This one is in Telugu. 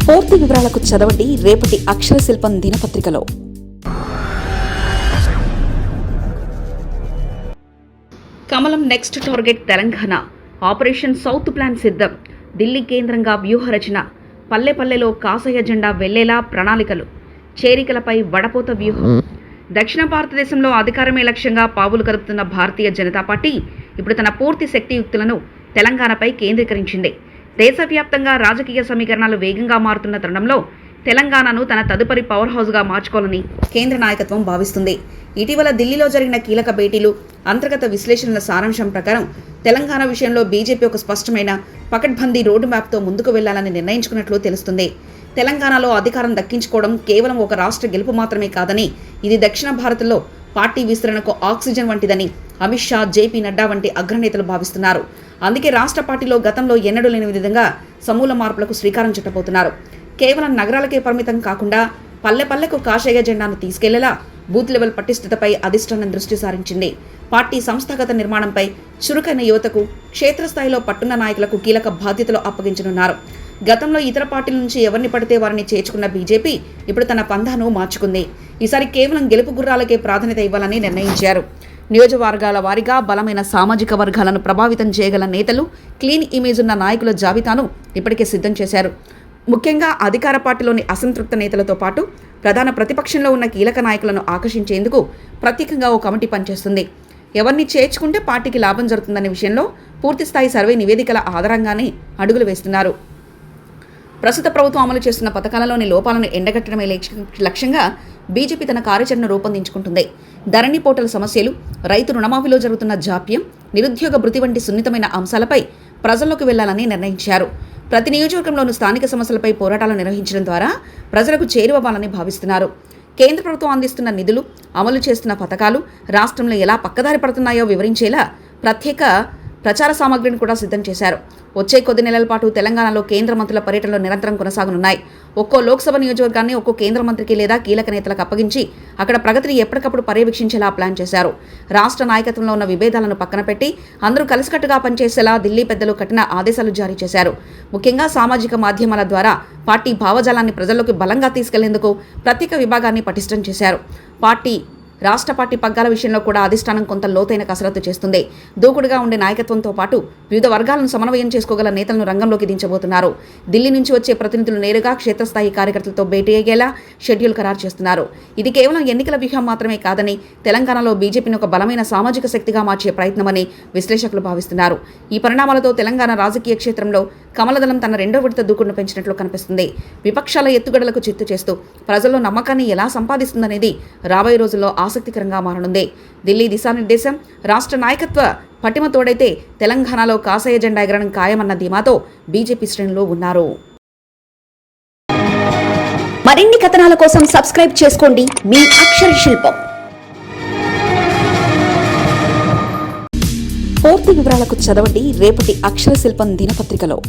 పూర్తి వివరాలకు చదవండి రేపటి అక్షర శిల్పం దినపత్రికలో. కమలం next target Telangana. Operation south plan సిద్ధం. ఢిల్లీ కేంద్రంగా వ్యూహ రచన. పల్లె పల్లెలో కాషాయ జెండా వెళ్లేలా ప్రణాళికలు. చేరికలపై వడపోత వ్యూహం. దక్షిణ భారతదేశంలో అధికారమే లక్ష్యంగా పావులు కదుపుతున్న భారతీయ జనతా పార్టీ ఇప్పుడు తన పూర్తి శక్తియుక్తులను తెలంగాణపై కేంద్రీకరించింది. దేశవ్యాప్తంగా రాజకీయ సమీకరణాలు వేగంగా మారుతున్న తరుణంలో తెలంగాణను తన తదుపరి పవర్ హౌస్గా మార్చుకోవాలని కేంద్ర నాయకత్వం భావిస్తుంది. ఇటీవల ఢిల్లీలో జరిగిన కీలక భేటీలు, అంతర్గత విశ్లేషణల సారాంశం ప్రకారం తెలంగాణ విషయంలో బీజేపీ ఒక స్పష్టమైన పకడ్బందీ రోడ్డు మ్యాప్తో ముందుకు వెళ్లాలని నిర్ణయించుకున్నట్లు తెలుస్తుంది. తెలంగాణలో అధికారం దక్కించుకోవడం కేవలం ఒక రాష్ట్ర గెలుపు మాత్రమే కాదని, ఇది దక్షిణ భారత్లో పార్టీ విస్తరణకు ఆక్సిజన్ వంటిదని అమిత్ షా, జేపీ నడ్డా వంటి అగ్రనేతలు భావిస్తున్నారు. అందుకే రాష్ట్ర పార్టీలో గతంలో ఎన్నడూ లేని విధంగా సమూల మార్పులకు శ్రీకారం చుట్టబోతున్నారు. కేవలం నగరాలకే పరిమితం కాకుండా పల్లె పల్లెకు కాషాయ జెండాను తీసుకెళ్లేలా బూత్ లెవెల్ పటిష్టతపై అధిష్టానం దృష్టి సారించింది. పార్టీ సంస్థాగత నిర్మాణంపై చురుకైన యువతకు, క్షేత్రస్థాయిలో పట్టున్న నాయకులకు కీలక బాధ్యతలు అప్పగించనున్నారు. గతంలో ఇతర పార్టీల నుంచి ఎవరిని పడితే వారిని చేర్చుకున్న బీజేపీ ఇప్పుడు తన పందాను మార్చుకుంది. ఈసారి కేవలం గెలుపు గుర్రాలకే ప్రాధాన్యత ఇవ్వాలని నిర్ణయించారు. నియోజకవర్గాల వారీగా బలమైన సామాజిక వర్గాలను ప్రభావితం చేయగల నేతలు, క్లీన్ ఇమేజ్ ఉన్న నాయకుల జాబితాను ఇప్పటికే సిద్ధం చేశారు. ముఖ్యంగా అధికార పార్టీలోని అసంతృప్త నేతలతో పాటు ప్రధాన ప్రతిపక్షంలో ఉన్న కీలక నాయకులను ఆకర్షించేందుకు ప్రత్యేకంగా ఓ కమిటీ పనిచేస్తుంది. ఎవరిని చేర్చుకుంటే పార్టీకి లాభం జరుగుతుందనే విషయంలో పూర్తిస్థాయి సర్వే నివేదికల ఆధారంగానే అడుగులు వేస్తున్నారు. ప్రస్తుత ప్రభుత్వం అమలు చేస్తున్న పథకాలలోని లోపాలను ఎండగట్టడమే లక్ష్యంగా బీజేపీ తన కార్యాచరణ రూపొందించుకుంటుంది. ధరణి పోర్టల్ సమస్యలు, రైతు రుణమాఫీలో జరుగుతున్న జాప్యం, నిరుద్యోగ భృతి వంటి సున్నితమైన అంశాలపై ప్రజల్లోకి వెళ్లాలని నిర్ణయించారు. ప్రతి నియోజకవర్గంలోనూ స్థానిక సమస్యలపై పోరాటాలు నిర్వహించడం ద్వారా ప్రజలకు చేరువవ్వాలని భావిస్తున్నారు. కేంద్ర ప్రభుత్వం అందిస్తున్న నిధులు, అమలు చేస్తున్న పథకాలు రాష్ట్రంలో ఎలా పక్కదారి పడుతున్నాయో వివరించేలా ప్రత్యేక ప్రచార సామగ్రిని కూడా సిద్ధం చేశారు. వచ్చే కొద్ది నెలల పాటు తెలంగాణలో కేంద్ర మంత్రుల పర్యటనలు నిరంతరం కొనసాగనున్నాయి. ఒక్కో లోక్సభ నియోజకవర్గాన్ని ఒక్కో కేంద్ర మంత్రికి లేదా కీలక నేతలకు అప్పగించి అక్కడ ప్రగతిని ఎప్పటికప్పుడు పర్యవేక్షించేలా ప్లాన్ చేశారు. రాష్ట్ర నాయకత్వంలో ఉన్న విభేదాలను పక్కన పెట్టి అందరూ కలిసికట్టుగా పనిచేసేలా ఢిల్లీ పెద్దలు కఠిన ఆదేశాలు జారీ చేశారు. ముఖ్యంగా సామాజిక మాధ్యమాల ద్వారా పార్టీ భావజాలాన్ని ప్రజల్లోకి బలంగా తీసుకెళ్లేందుకు ప్రత్యేక విభాగాన్ని పటిష్టం చేశారు. రాష్ట్ర పార్టీ పగ్గాల విషయంలో కూడా అధిష్టానం కొంత లోతైన కసరత్తు చేస్తుంది. దూకుడుగా ఉండే నాయకత్వంతో పాటు వివిధ వర్గాలను సమన్వయం చేసుకోగల నేతలను రంగంలోకి దించబోతున్నారు. ఢిల్లీ నుంచి వచ్చే ప్రతినిధులు నేరుగా క్షేత్రస్థాయి కార్యకర్తలతో భేటీ అయ్యేలా షెడ్యూల్ ఖరారు చేస్తున్నారు. ఇది కేవలం ఎన్నికల వ్యూహం మాత్రమే కాదని, తెలంగాణలో బీజేపీని ఒక బలమైన సామాజిక శక్తిగా మార్చే ప్రయత్నమని విశ్లేషకులు భావిస్తున్నారు. ఈ పరిణామాలతో తెలంగాణ రాజకీయ క్షేత్రంలో కమలదళం తన రెండో విడత దూకుడును పెంచినట్లు కనిపిస్తుంది. విపక్షాల ఎత్తుగడలకు చిత్తు చేస్తూ ప్రజల్లో నమ్మకాన్ని ఎలా సంపాదిస్తుందనేది రాబోయే రోజుల్లో ఆసక్తికరంగా మారనుంది. ఢిల్లీ దిశానిర్దేశం, రాష్ట్ర నాయకత్వ పటిమ తోడైతే తెలంగాణలో కాషాయ జెండా ఎగరడం ఖాయమన్న ధీమాతో బీజేపీ శ్రేణులు ఉన్నారు. మరిన్ని కథనాల కోసం సబ్స్క్రైబ్ చేసుకోండి మీ అక్షర శిల్పం. పూర్తి వివరాలకు చదవండి రేపటి అక్షర శిల్పం దినపత్రికలో.